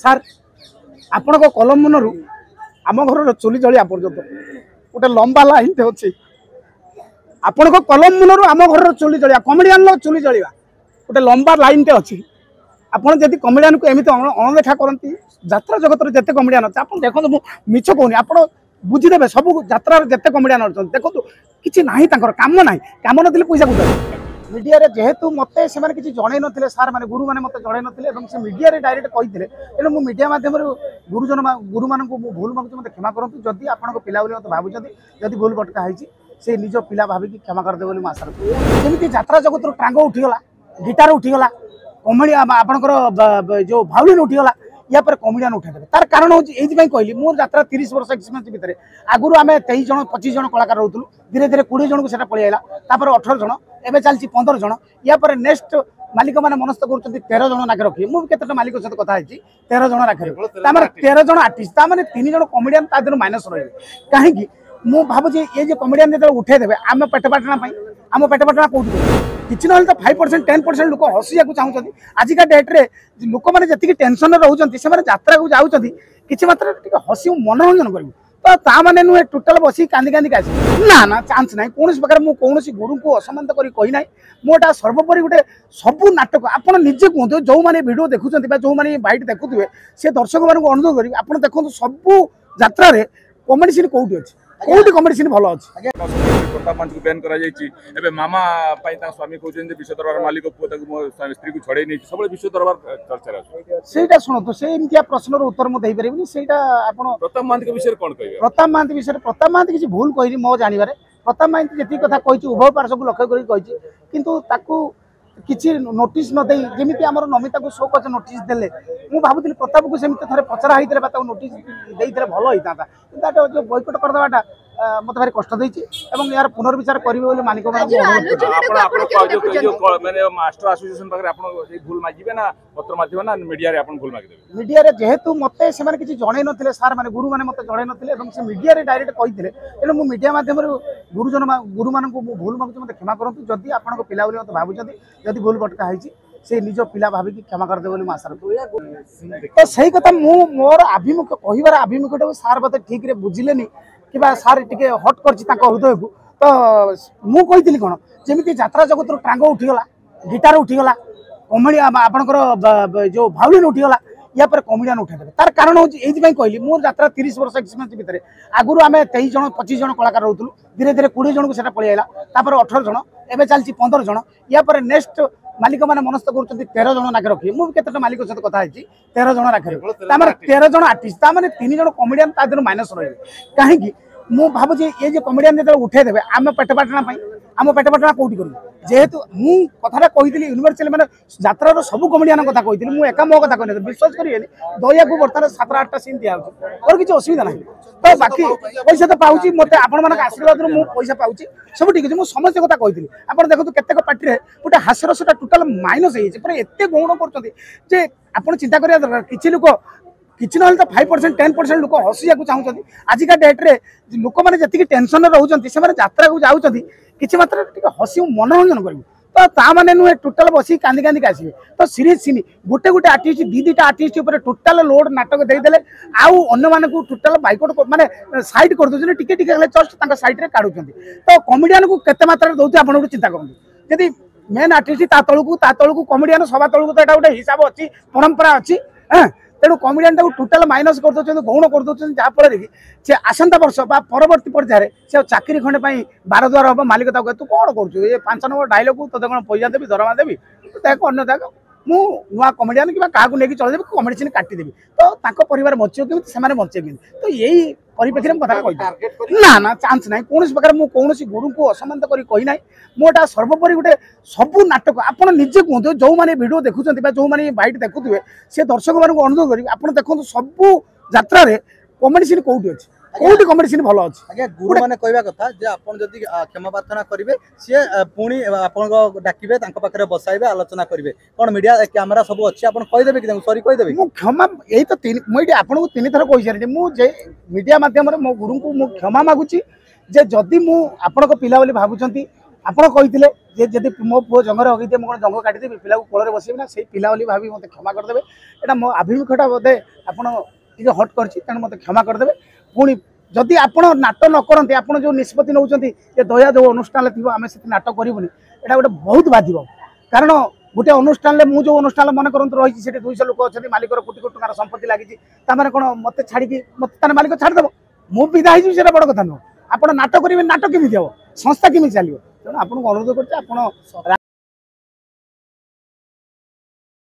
Sir ଆପଣଙ୍କ କଲମ ମୁନରୁ ଆମ ଘରର ଚୁଲି ଜଳିଆ ପର୍ଯ୍ୟନ୍ତ ଗୋଟେ ଲମ୍ବା ଲାଇନଟେ ଅଛି। ଆପଣଙ୍କ କଲମ ମୁନରୁ ଆମ ଘରର ଚୁଲି ଜଳିଆ କମେଡ଼ିଆନର ଚୁଲି ଜଳିବା ଗୋଟେ ଲମ୍ବା ଲାଇନଟେ ଅଛି। ଆପଣ ଯଦି କମେଡ଼ିଆନକୁ ଏମିତି ଅଣଦେଖା କରନ୍ତି, ଯାତ୍ରା ଜଗତରେ ଯେତେ କମେଡ଼ିଆନ ଅଛି ଆପଣ ଦେଖନ୍ତୁ, ମୁଁ ମିଛ କହୁନି, ଆପଣ ବୁଝିଦେବେ ସବୁ ଯାତ୍ରାର ଯେତେ କମେଡ଼ିଆନ ଅଛନ୍ତି ଦେଖନ୍ତୁ କିଛି ନାହିଁ, ତାଙ୍କର କାମ ନାହିଁ, କାମ ନଥିଲେ ପଇସା କୋଉଠି मीडिया जेहेतु मत से किसी जन ना सार मैंने गुरु मैंने मत जन ना मीडिया डायरेक्ट कही तेणु मुझे मीडिया मध्यम गुरुजन गुरु मानक भूल मांगुँ मत क्षमा करूँ जदि आप पिला मत भावुं जदि भूल भटका होती से निज पिला भाविकी क्षमा करदे बोली आशा रखी। जमी यात्रा जगत टांग उठीगला, गिटार उठीगला, कमेडी आपंकर जो भाउलिन उठीगला, या पर कमेडियन उठेदेवे। तार कारण हूँ ये कहली मो यात्रा 30 वर्ष एक्सपीरियंस भितर आगुरी आम 23 जन 25 जन कलाकार रोलु, धीरे धीरे 20 जन को पलैला, 18 जन एवं चलती 15 जन, या पर नेक्स्ट मालिक मैंने मनस्थ कर 13 जन नाक रखी। मुझे केतटा मालिक सहित कथा 13 जन राखे 13 जन आर्टिस्ट 3 जन कमेडियन तादर माइनस रही कहीं मु भावुँ ये जो कमेडियन जो उठेदेवे आम पेटपाटना आम पेटपाटना कौटी किसी ना तो 5% 10% लोक हसिया चाहते। आजिका डेट्रे लोक मैंने जी टेंशन रोचे से यात्रा को जाऊँ किसी मात्रा हसी मनोरंजन करूँ तो ता मैंने नुहे टोटाल बस कांदी कांदी आस ना ना चान्स ना कौन प्रकार मुझे गुरु को असम्मान कहीना मोटा सर्वोपरि गोटे सबू नाटक आपड़ निजे कहते जो मैंने भिडियो देखुं जो मैंने बाइट देखुए से दर्शक मानक अनुरोध करेंगे आप देखो सबू यात्रा कमेडी सीन कौटी अच्छी कौटी कमेडी सीन भल अच्छी। प्रताप महांती को बैन कर मामा स्वामी कहते विश्व दरबार मालिक पुओ स्त्री को छड़े नहीं सब विश्व दरबार चर्चा से शुणु से एमती प्रश्न उत्तर मुझे पारि से प्रताप महांती विषय कौन कह प्रताप महांती विषय प्रताप महांती किसी भूल कहनी मो जानवर प्रताप महांती जी कथा कही उभय पार्श्व को लक्ष्य करी किंतु ताकू किसी नोटिस नदे जमी आम नमिता को शो कच नोटिस देले मुझे भावुली प्रताप को सेमती थे पचरा होता नोटिस देते भल होता कि जो बयकट करदेवाटा मत भारी कष्ट देती यार पुनर्विचार करेंगे मालिक मास्टर एसोसिएशन भूल मागे ना पत्र माध्यम ना मीडिया भूल मागे मीडिया जेहेतु मत से किसी जन ना सार मैंने गुरु मैंने मत जन ना मीडिया डायरेक्ट कही तेणु मुझे मीडिया मध्यम गुरुजन गुरु मानक भूल मांगुँ मत क्षमा करूँ जदि आप पिला मत भावुं जदि भूल भटका होती से निज पिला भाविकी क्षमा करदे बोली आशा रखी। तो सही कथा मोर आभिमुख्य कहार आभिमुख्यटा सार मत ठीक बुझिले कि सार टे हट कर हृदय को तो मुझे कौन जमी यात्रा जगत टांग उठीगला, गिटार उठीगला, कमेडी आपंकर जो भाउलिन उठीगला, या पर कमेडियन उठेदेवे। तार कारण हूँ ये कहली मो यात्रा 30 वर्ष एक्सपीरियंस भितर आगुरी आम 23 जन 25 जन कलाकार रोलु, धीरे धीरे 20 जन को पलैला, 18 जन एवं चलती 15 जन, या पर नेक्स्ट मालिक मैंने मनस्थ कर 13 जन नाक रखी। मुझे केतटा मालिक सहित कथा 13 जन राखे 13 जन आर्टिस्ट 3 जन कमेडियन तादर माइनस रही कहीं मु भावुँ ये जो कमेडियन जो उठेदेवे आम पेटपाटना कौटी करूँ जेहेतु मु कथा कही यूनिवर्सल मैंने यात्रा सब कमेडियन कथा कही मुझे एका मो कथा कहनी विश्वास करेंगे दया को बर्तमान 7-8टा सीन दिया और किसी असुविधा ना तो बाकी पैसा तो पाँच मत आपण आशीर्वाद मुझे पैसा पाँच सब ठीक अच्छे मुझे समस्त कथा कही आप देखो केतेक पार्टी गोटे हास्यरसटा टोटाल माइनस होते गौण कर चिंता करा किसी लोक किसी ना तो 5% 10% लोक हसिया चाहते। आजिका डेट्रे लोक मैंने जी टेंशन रोचे से यात्रा को जाऊँ किसी मात्रा हसी मनोरंजन करूँ तो ता मैंने नुहे टोटाल बस कांदी कांदी आसवे तो सीरीज सीन गोटे गोटे आर्टिस्ट दीटा आर्टिस्ट टोटाल लोड नाटक देदेले आउ अन्य मानक टोटाल बाइकट माने साइड कर दे टिके टिके जस्ट सैड्रे काढ़ुं तो कमेडियन को केते मात्रा दौर आप चिंता करूँ जदि मेन आर्टिस्ट तलू कमेडियन सभा तलू तो यहाँ गोटे हिसाब अच्छी परंपरा अच्छी तेणु कमेडियन टाक टोटाल माइनस कर दौरान गौण कर दौरान जहाँफल कि से आसंता वर्ष परवर्ती पर्यायर से चाकरी खंडे 12 द्वार हम मालिक तक तू कौन करूँ ये 5 नंबर डायलॉग तो कौन पैसा देवी दरमा देवी तो अन्य तक मु नुआ कमेडियन कि क्या लेकिन चलदेवी कमेडी सीन काटिदेवी तो परिवार बचे केमी से बचे केमी तो यही परिप्रेक्षी में कथा कही ना ना चान्स ना कौन प्रकार मुझे गुरु को असम्मान कहीना मोटा सर्वोपरि गोटे सबू नाटक आपड़ निजे कहते जो मैंने भिडियो देखुं जो मैंने बाइट देखुए से दर्शक मानक अनुरोध करेंगे आप देखो सबू यात्रा कमेडी सीन कौटी अच्छी कौटी कमेडी सीन भल अच्छी। आज्ञा गुरु मैंने कहवा कथा जे आपन जदि क्षमा प्रार्थना करेंगे सी पुणी आपन डाकिबे तांको पाखरे बसाइबे आलोचना करेंगे कौन मीडिया कैमेरा सब अच्छी आप कहीदेवे कि सॉरी कहीदेवे मु क्षमा यही तो मुझे आपको 3 थर कही सारी मुझे मीडिया माध्यम मो गुरु को मु क्षमा मागुची जे जदि मु आपण पिला बोली भावुचंती ଆପଣ କହିଥିଲେ ଯେ ଯଦି ମୋ ପୁଅ ଜଙ୍ଗରେ ହଗିଦିଏ ମୁଁ କ'ଣ ଜଙ୍ଗ କାଟିଦେବି ପିଲାକୁ କୋଳରେ ବସେଇବି ନା ସେଇ ପିଲା ବୋଲି ଭାବି ମୋତେ କ୍ଷମା କରିଦେବେ ଏଇଟା ମୋ ଆଭିମୁଖ୍ୟଟା ବୋଧେ ଆପଣ ଟିକେ ହଟ୍ କରିଛି ତେଣୁ ମୋତେ କ୍ଷମା କରିଦେବେ ପୁଣି ଯଦି ଆପଣ ନାଟ ନ କରନ୍ତି ଆପଣ ଯେଉଁ ନିଷ୍ପତ୍ତି ନେଉଛନ୍ତି ଯେ ଦୟା ଯେଉଁ ଅନୁଷ୍ଠାନରେ ଥିବ ଆମେ ସେଠି ନାଟ କରିବୁନି ଏଇଟା ଗୋଟେ ବହୁତ ବାଧିବ କାରଣ गोटे अनुष्ठान में जो अनुष्ठान मन करते रही 200 लोक अच्छा मालिकर कोटी कोटी टकर संपत्ति लगी कौन मत छाड़ी मत मालिक छाड़देव मुझे विदा हो बड़ कथा नुह आप नाटक करेंगे नाटक केमी हम संस्था केमी चलो तेणु आपको अनुरोध कर